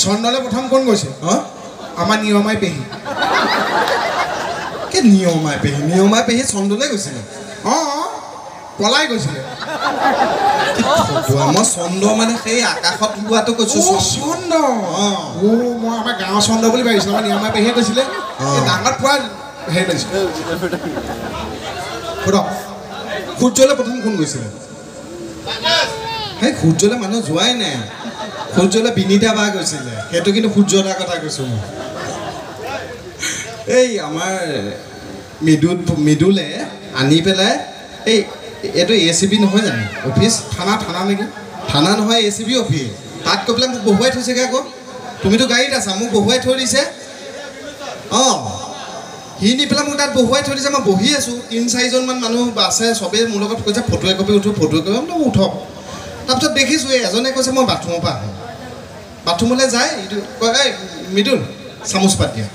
চন্দলৈ প্ৰথম কোন গৈছে আমাৰ নিয়মাই পেহী কি নিয়মাই পেহী চন্দলৈ গৈছিলে পলাই গৈছিলে মই চন্দ মানে সেই আকাশত লোৱাটো কৈছো চন্দ মই আমাৰ গাঁৱৰ চন্দ বুলি ভাবিছিলো আমাৰ নিয়মাই পেহীয়ে কৈছিলে ডাঙৰ পোৱা হেৰি পাইছিলো সূৰ্যলৈ প্ৰথম কোন গৈছিলে সেই সূৰ্যলৈ মানুহ যোৱাই নাই সূৰ্যলৈ বিনীতা বা গৈছিলে সেইটো কিন্তু সূৰ্যদাৰ কথা কৈছো মই এই আমাৰ মৃদুলে আনি পেলাই এই এইটো ACB নহয় জানো অফিচ থানা নেকি থানা নহয় ACB অফিচ তাত গৈ পেলাই মোক বহুৱাই থৈছেগৈ আকৌ তুমিতো গাড়ীত আছা মোক বহুৱাই থৈ দিছে সি নি পেলাই মোক তাত বহুৱাই থৈ দিছে মই বহি আছোঁ ৩-৪জনমান মানুহ আছে চবেই মোৰ লগত কৈছে ফটো একপি উঠক উঠক তাৰপিছত দেখিছোঁ এজনে কৈছে মই বাথৰুমৰ পৰা আহোঁ বাথৰুমলৈ যায় এইটো কয় এই মৃদুল চামুচ পাত দিয়া